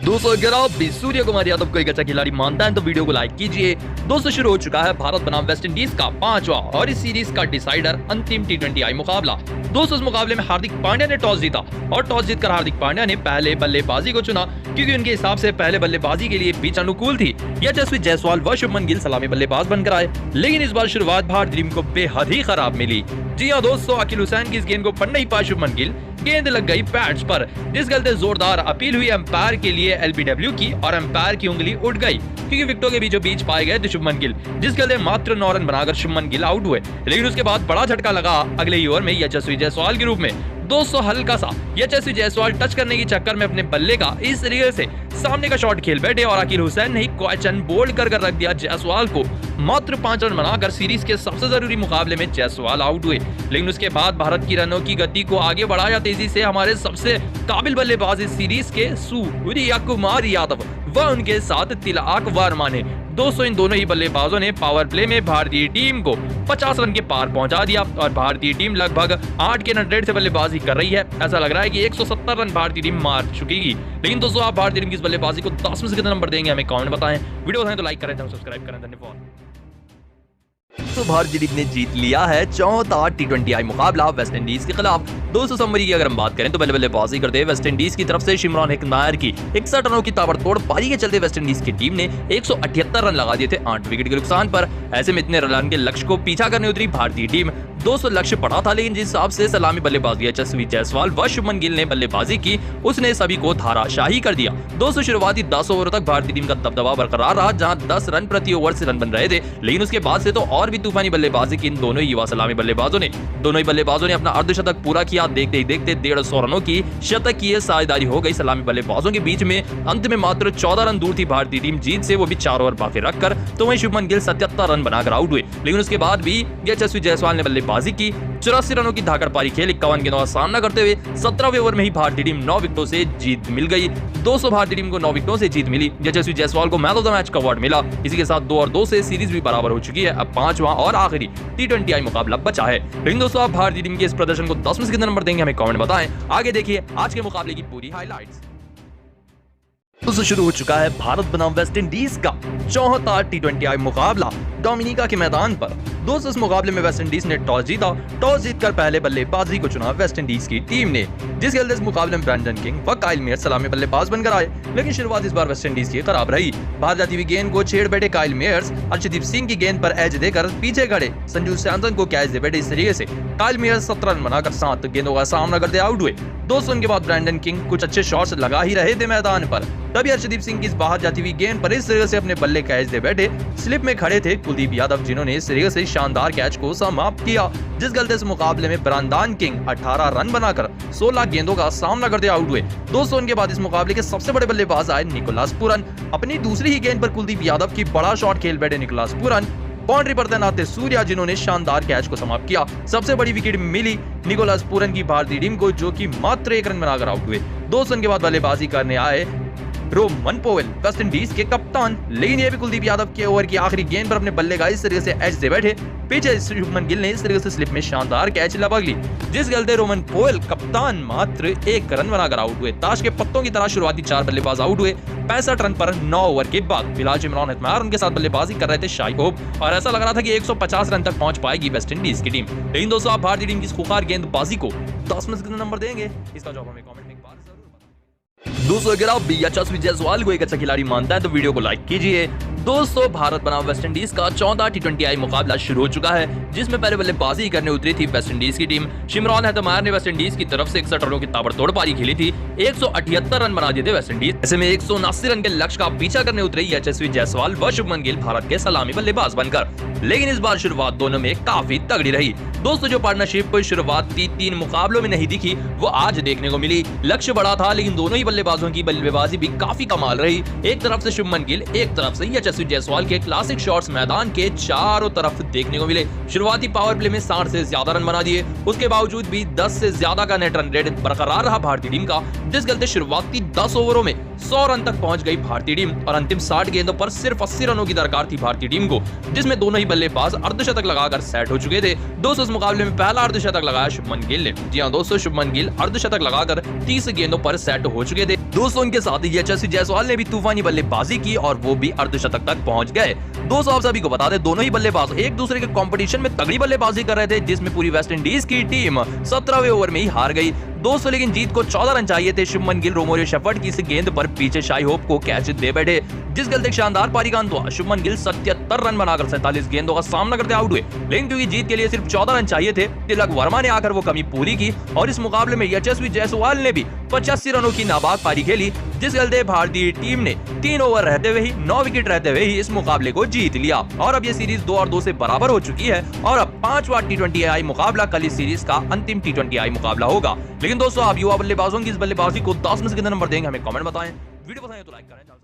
दोस्तों अगर आप भी सूर्य कुमार यादव को एक अच्छा खिलाड़ी मानता है तो वीडियो को लाइक कीजिए। दोस्तों शुरू हो चुका है भारत बनाम वेस्ट इंडीज का 5वां और इस सीरीज का डिसाइडर अंतिम T20I मुकाबला। दोस्तों इस मुकाबले में हार्दिक पांड्या ने टॉस जीता और टॉस जीतकर हार्दिक पांड्या ने पहले बल्लेबाजी को चुना क्योंकि उनके हिसाब से पहले बल्लेबाजी के लिए पिच अनुकूल थी। यशस्वी जायसवाल व शुभमन गिल सलामी बल्लेबाज बनकर आए, लेकिन इस बार शुरुआत भारतीय टीम को बेहद ही खराब मिली। जी हाँ दोस्तों, अकील हुसैन की इस गेंद को पढ़ नहीं पाया शुभमन गिल, गेंद लग गई पैड्स पर, जिस गलते जोरदार अपील हुई एम्पायर के लिए LBW की और एम्पायर की उंगली उठ गई क्योंकि विकेटों के बीचों बीच पाए गए थे शुभमन गिल, जिस गलते मात्र 9 रन बनाकर शुभमन गिल आउट हुए। लेकिन उसके बाद बड़ा झटका लगा अगले ही ओवर में यशस्वी जायसवाल के रूप में। दोस्तों हल्का सा यशस्वी जायसवाल टच करने के चक्कर में अपने बल्ले का इस तरीके से सामने का शॉट खेल बैठे और अकील हुसैन ने ही क्वेश्चन बोल्ड कर रख दिया जायसवाल को। मात्र 5 रन बनाकर सीरीज के सबसे जरूरी मुकाबले में जायसवाल आउट हुए। लेकिन उसके बाद भारत की रनों की गति को आगे बढ़ाया तेजी से हमारे सबसे काबिल बल्लेबाज इस सीरीज के सूर्य कुमार यादव व उनके साथ तिलक वर्मा ने। दोस्तों इन दोनों ही बल्लेबाजों ने पावर प्ले में भारतीय टीम को 50 रन के पार पहुंचा दिया और भारतीय टीम लगभग 8 के रन रेट से बल्लेबाजी कर रही है। ऐसा लग रहा है कि 170 रन भारतीय टीम मार चुकेगी। लेकिन दोस्तों आप भारतीय टीम की इस बल्लेबाजी को 10 में से कितना नंबर देंगे हमें कमेंट में बताएं। वीडियो पसंद तो लाइक करें, सब्सक्राइब करें। धन्यवाद। तो भारतीय टीम ने जीत लिया है 4था T20I मुकाबला वेस्ट इंडीज के खिलाफ। दोस्तों समरी की अगर हम बात करें तो पहले बल्लेबाजी करते वेस्ट इंडीज की तरफ से शिमरॉन हेटमायर की 61 रनों की ताबड़तोड़ पारी के चलते वेस्ट इंडीज की टीम ने 178 रन लगा दिए थे 8 विकेट के नुकसान पर। ऐसे में इतने रन के लक्ष्य को पीछा करने उतरी भारतीय टीम। 200 लक्ष्य पड़ा था, लेकिन जिस हिसाब से सलामी बल्लेबाजी यशस्वी जायसवाल व शुभमन गिल ने बल्लेबाजी की उसने सभी को धाराशाही कर दिया। दोस्तों शुरुआती 10 ओवर तक भारतीय टीम का दबदबा बरकरार रहा, जहां 10 रन प्रति ओवर से रन बन रहे थे। लेकिन उसके बाद से तो और भी तूफानी बल्लेबाजी की इन दोनों युवा सलामी बल्लेबाजों ने अपना अर्धशतक पूरा किया। देखते ही देखते 150 रनों की शतकीय साझेदारी हो गई सलामी बल्लेबाजों के बीच में। अंत में मात्र 14 रन दूर थी भारतीय टीम जीत से, वो भी 4 ओवर बाकी रखकर। तो वहीं शुभमन गिल 77 रन बनाकर आउट हुए। लेकिन उसके बाद भी यशस्वी जायसवाल ने बल्लेबाजी की, 84 रनों की धाकड़ पारी खेली। 51 गेंदों का सामना करते हुए 17वें ओवर में ही भारतीय टीम 9 विकेटों से जीत मिल गई। 200 भारतीय टीम को 9 विकेटों से जीत मिली। यशस्वी जायसवाल को मैन ऑफ द मैच का अवार्ड मिला। इसी के साथ 2 और 2 से सीरीज भी बराबर हो चुकी है। अब 5वां और आखिरी T20I मुकाबला बचा है। लेकिन दोस्तों आप भारतीय टीम के इस प्रदर्शन को 10 में से कितने नंबर देंगे हमें कमेंट बताएं। आगे देखिए आज के मुकाबले की पूरी हाइलाइट्स। दोस्तों शुरू हो चुका है भारत बनाम वेस्ट इंडीज का 4था T20I मुकाबला डोमिनिका के मैदान पर। दोस्तों इस मुकाबले में वेस्ट इंडीज ने टॉस जीता। टॉस जीतकर पहले बल्लेबाजी को चुना वेस्ट इंडीज की टीम ने, जिसके चलते इस मुकाबले में ब्रैंडन किंग व काइल मेयर सलामी बल्लेबाज बनकर आए। लेकिन शुरुआत इस बार वेस्ट इंडीज की खराब रही। बाहर जाती हुई गेंद को छेड़ बैठे काइल मेयर्स अर्शदीप सिंह की गेंद पर एज देकर पीछे खड़े संजू सैमसन को कैच दे बैठे। इस तरीके से काइल मेयर्स 17 रन बनाकर 7 गेंदों का सामना करते आउट हुए। दोस्तों उनके बाद ब्रैंडन किंग कुछ अच्छे शॉट्स लगा ही रहे थे मैदान पर, तभी अर्शदीप सिंह की बाहर जाती हुई गेंद पर इस तरीके से अपने बल्ले कैच दे बैठे। स्लिप में खड़े थे कुलदीप यादव, जिन्होंने इस तरीके से शानदार कैच को समाप्त किया, जिस गलते इस मुकाबले में ब्रैंडन किंग 18 रन बनाकर 16 गेंदों का सामना करते आउट हुए। दोस्तों उनके बाद इस मुकाबले के सबसे बड़े बल्लेबाज आए निकोलस पूरन। अपनी दूसरी ही गेंद पर कुलदीप यादव की बड़ा शॉट खेल बैठे निकोलस पूरन बाउंड्री पर तैनात थे सूर्या, जिन्होंने शानदार कैच को समाप्त किया। सबसे बड़ी विकेट मिली निकोलस पूरन की भारतीय टीम को, जो कि मात्र 1 रन बनाकर आउट हुए। दोस्तों उनके बाद बल्लेबाजी करने आए रोमन पोवेल वेस्ट इंडीज के कप्तान, लेकिन ये भी कुलदीप यादव के ओवर की आखिरी गेंद पर अपने बल्ले का इस तरीके से एज से बैठे। पीछे शुभमन गिल ने इस तरीके से स्लिप में शानदार कैच लपक ली, जिस गलते रोमन पोवेल कप्तान मात्र 1 रन बनाकर आउट हुए। ताश के पत्तों की तरह शुरुआती 4 बल्लेबाज आउट हुए 65 रन पर 9 ओवर के बाद। फिलहाल शिमरॉन हेटमायर उनके साथ बल्लेबाजी कर रहे थे शाई होप, और ऐसा लग रहा था कि 150 रन तक पहुंच पाएगी वेस्ट इंडीज की टीम। लेकिन दोस्तों आप भारतीय टीम की इस खूंखार गेंदबाजी को 10 में से कितना नंबर देंगे, इसका जवाब हमें कमेंट में एक बार जरूर बताएं। दोस्तों अगर आप भी यशस्वी जायसवाल को एक अच्छा खिलाड़ी मानता है तो वीडियो को लाइक कीजिए। दोस्तों भारत बनाम वेस्ट इंडीज का 4था T20I मुकाबला शुरू हो चुका है, जिसमें पहले बल्लेबाजी करने उतरी थी वेस्ट इंडीज की टीम। शिमरॉन हेटमायर ने वेस्ट इंडीज की तरफ से 61 रनों की ताबड़तोड़ पारी खेली थी। 178 रन बना दिए थे वेस्ट इंडीज। ऐसे में 179 रन के लक्ष्य का पीछा करने उतरे यशस्वी जायसवाल व शुभमन गिल भारत के सलामी बल्लेबाज बनकर। लेकिन इस बार शुरुआत दोनों में काफी तगड़ी रही। दोस्तों जो पार्टनरशिप शुरुआती 3 मुकाबलों में नहीं दिखी वो आज देखने को मिली। लक्ष्य बड़ा था, लेकिन दोनों ही बल्लेबाजों की बल्लेबाजी भी काफी कमाल रही। एक तरफ से शुभमन गिल, एक तरफ से यशस्वी जायसवाल के क्लासिक शॉट्स मैदान के चारों तरफ देखने को मिले। शुरुआती पावर प्ले में 60 से ज्यादा रन बना दिए, उसके बावजूद भी 10 से ज्यादा का नेट रन रेट बरकरार रहा भारतीय टीम का, जिस गलते शुरुआती 10 ओवरों में 100 रन तक पहुंच गई भारतीय टीम और अंतिम 60 गेंदों पर सिर्फ 80 रनों की दरकार थी भारतीय टीम को, जिसमें दोनों ही बल्लेबाज अर्धशतक लगाकर सेट हो चुके थे। दोस्तों, इस मुकाबले में पहला अर्धशतक लगाया शुभमन गिल ने। जी हां दोस्तों, शुभमन गिल अर्धशतक लगाकर 30 गेंदों पर सेट हो चुके थे। दोस्तों, उनके साथ ही यशस्वी जायसवाल ने भी तूफानी बल्लेबाजी की और वो भी अर्धशतक तक पहुंच गए। दोस्तों, आप सभी को बता दें, दोनों ही बल्लेबाज एक दूसरे के कंपटीशन में तगड़ी बल्लेबाजी कर रहे थे, जिसमें पूरी वेस्ट इंडीज की टीम 17वें ओवर में ही हार गई। दोस्तों, लेकिन जीत को 14 रन चाहिए थे। शुभमन गिल रोमेरियो शेफर्ड की इस गेंद पर पीछे शाई होप को कैच दे बैठे, जिस गलती एक शानदार पारी का अंत हुआ। शुभमन गिल 77 रन बनाकर 47 गेंदों का सामना करते आउट हुए, लेकिन क्योंकि जीत के लिए सिर्फ 14 रन चाहिए थे, तिलक वर्मा ने आकर वो कमी पूरी की और इस मुकाबले में यशस्वी जायसवाल ने भी 85 रनों की नाबाद पारी खेली, जिस गलते भारतीय टीम ने 3 ओवर रहते हुए ही 9 विकेट रहते हुए ही इस मुकाबले को जीत लिया और अब ये सीरीज 2-2 से बराबर हो चुकी है और अब 5वां T20I मुकाबला कल इस सीरीज का अंतिम T20I मुकाबला होगा। लेकिन दोस्तों, आप युवा बल्लेबाजों की इस बल्लेबाजी को 10 में से कितना नंबर देंगे, हमें कमेंट बताएं। वीडियो पसंद है तो लाइक करें।